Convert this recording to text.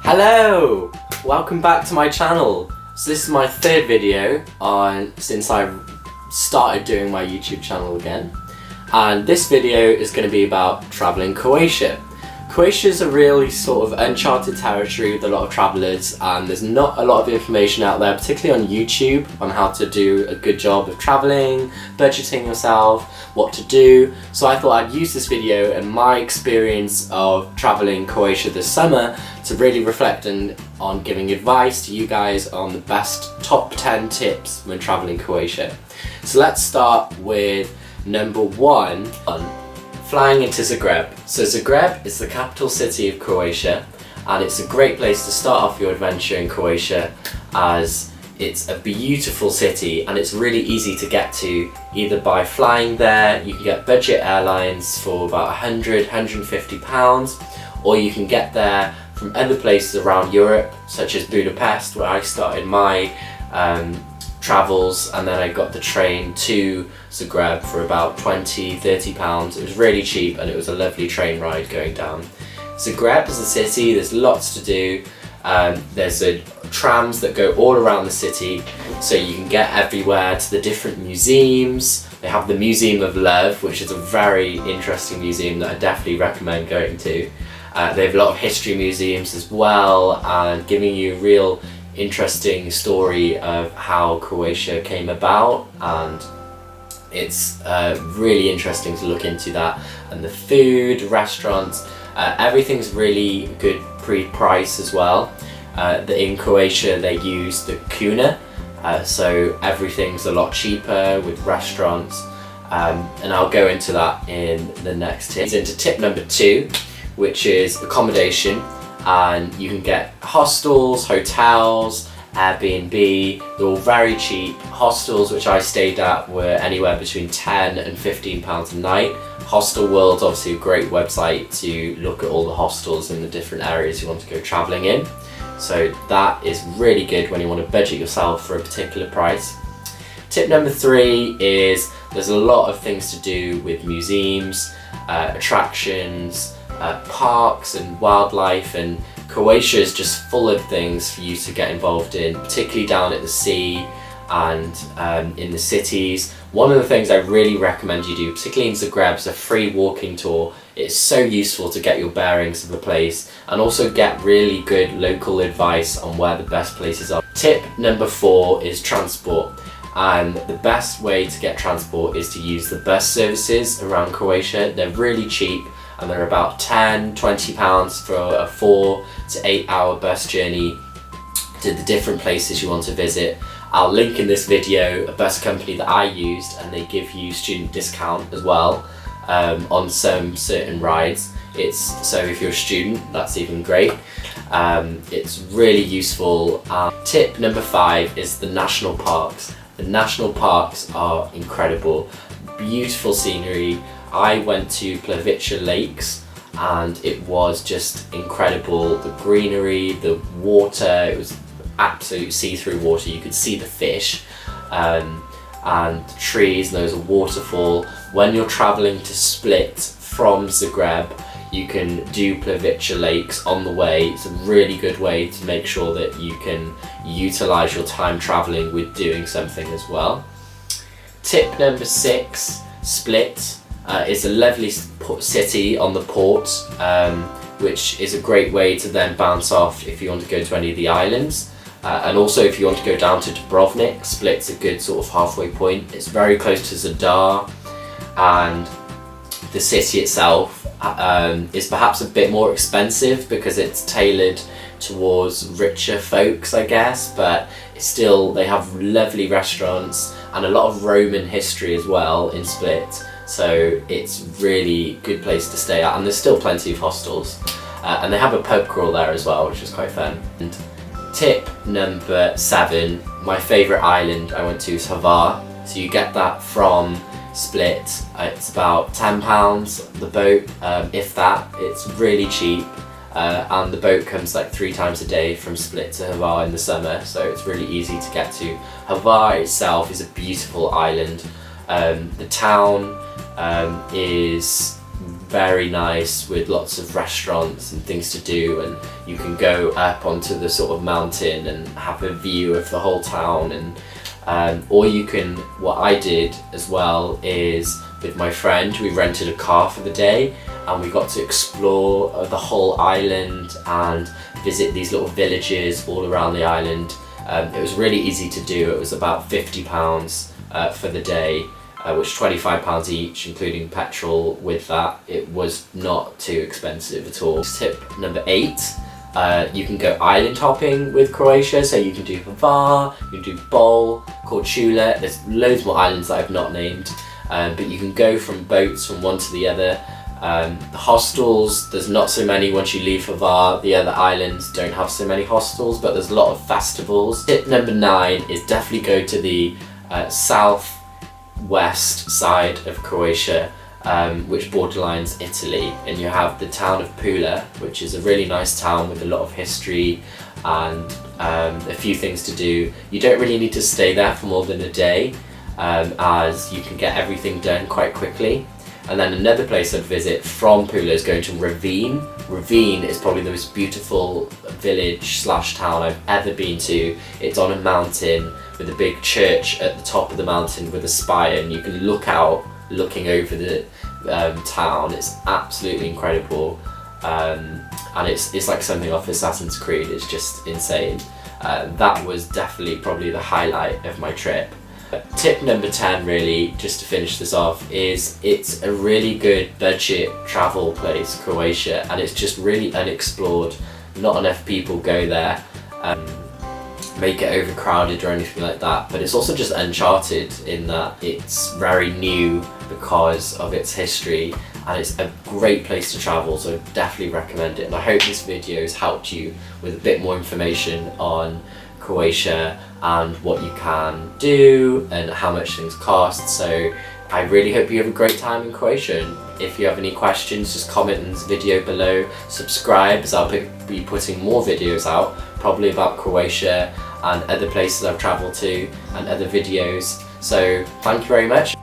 Hello! Welcome back to my channel. So this is my third video since I started doing my YouTube channel again. And this video is going to be about travelling Croatia. Croatia is a really sort of uncharted territory with a lot of travellers, and there's not a lot of information out there, particularly on YouTube, on how to do a good job of travelling, budgeting yourself, what to do. So I thought I'd use this video and my experience of travelling Croatia this summer to really reflect on giving advice to you guys on the best top 10 tips when travelling Croatia. So let's start with number 1. Flying into Zagreb. So Zagreb is the capital city of Croatia, and it's a great place to start off your adventure in Croatia, as it's a beautiful city and it's really easy to get to either by flying there. You can get budget airlines for about 150 pounds, or you can get there from other places around Europe, such as Budapest, where I started my travels, and then I got the train to Zagreb for about 20-30 pounds. It was really cheap and it was a lovely train ride going down. Zagreb is a city, there's lots to do. There's trams that go all around the city, so you can get everywhere to the different museums. They have the Museum of Love, which is a very interesting museum that I definitely recommend going to. They have a lot of history museums as well, and giving you a real interesting story of how Croatia came about, and it's really interesting to look into that. And the food, restaurants, everything's really good price as well. In Croatia they use the kuna, so everything's a lot cheaper with restaurants, and I'll go into that in the next tip. Into tip number 2, which is accommodation. And you can get hostels, hotels, Airbnb. They're all very cheap. Hostels which I stayed at were anywhere between £10 and £15 a night. Hostel World's obviously a great website to look at all the hostels in the different areas you want to go travelling in. So that is really good when you want to budget yourself for a particular price. Tip number 3 is there's a lot of things to do with museums, attractions, parks and wildlife, and Croatia is just full of things for you to get involved in, particularly down at the sea and in the cities. One of the things I really recommend you do, particularly in Zagreb, is a free walking tour. It's so useful to get your bearings of a place and also get really good local advice on where the best places are. Tip number 4 is transport. And the best way to get transport is to use the bus services around Croatia. They're really cheap, and they're about £10-20 for a 4 to 8 hour bus journey to the different places you want to visit. I'll link in this video a bus company that I used, and they give you student discount as well on some certain rides. So if you're a student, that's even great. It's really useful. Tip number 5 is the national parks. The national parks are incredible, beautiful scenery. I went to Plavica Lakes and it was just incredible. The greenery, the water, it was absolute see-through water. You could see the fish and the trees, and there was a waterfall. When you're travelling to Split from Zagreb, you can do Plavica Lakes on the way. It's a really good way to make sure that you can utilise your time travelling with doing something as well. Tip number 6, Split. It's a lovely city on the port, which is a great way to then bounce off if you want to go to any of the islands. And also if you want to go down to Dubrovnik, Split's a good sort of halfway point. It's very close to Zadar, and the city itself is perhaps a bit more expensive because it's tailored towards richer folks, I guess, but still they have lovely restaurants and a lot of Roman history as well in Split. So it's really good place to stay at, and there's still plenty of hostels, and they have a pub crawl there as well, which is quite fun. And tip number 7, my favourite island I went to is Hvar. So you get that from Split. It's about £10 the boat, if that. It's really cheap, and the boat comes like 3 times a day from Split to Hvar in the summer, so it's really easy to get to. Hvar itself is a beautiful island. The town is very nice with lots of restaurants and things to do, and you can go up onto the sort of mountain and have a view of the whole town. And or you can, what I did as well is with my friend, we rented a car for the day and we got to explore the whole island and visit these little villages all around the island. It was really easy to do. It was about £50 for the day, which £25 each, including petrol. With that, it was not too expensive at all. Tip number 8, you can go island hopping with Croatia. So you can do Hvar, you can do Bol, Korčula. There's loads more islands that I've not named, but you can go from boats from one to the other. The hostels, there's not so many once you leave Hvar. The other islands don't have so many hostels, but there's a lot of festivals. Tip number 9 is definitely go to the southwest side of Croatia, which borderlines Italy, and you have the town of Pula, which is a really nice town with a lot of history and a few things to do. You don't really need to stay there for more than a day, as you can get everything done quite quickly. And then another place I'd visit from Pula is going to Rovinj. Rovinj is probably the most beautiful village slash town I've ever been to. It's on a mountain with a big church at the top of the mountain with a spire, and you can look out looking over the town. It's absolutely incredible, and it's like something off Assassin's Creed. It's just insane. That was definitely probably the highlight of my trip. Tip number 10, really, just to finish this off, is it's a really good budget travel place, Croatia, and it's just really unexplored. Not enough people go there, make it overcrowded or anything like that, but it's also just uncharted in that it's very new because of its history, and it's a great place to travel, so I definitely recommend it. And I hope this video has helped you with a bit more information on Croatia and what you can do and how much things cost. So I really hope you have a great time in Croatia, and if you have any questions, just comment in this video below, subscribe, as I'll be putting more videos out, probably about Croatia and other places I've travelled to and other videos. So thank you very much.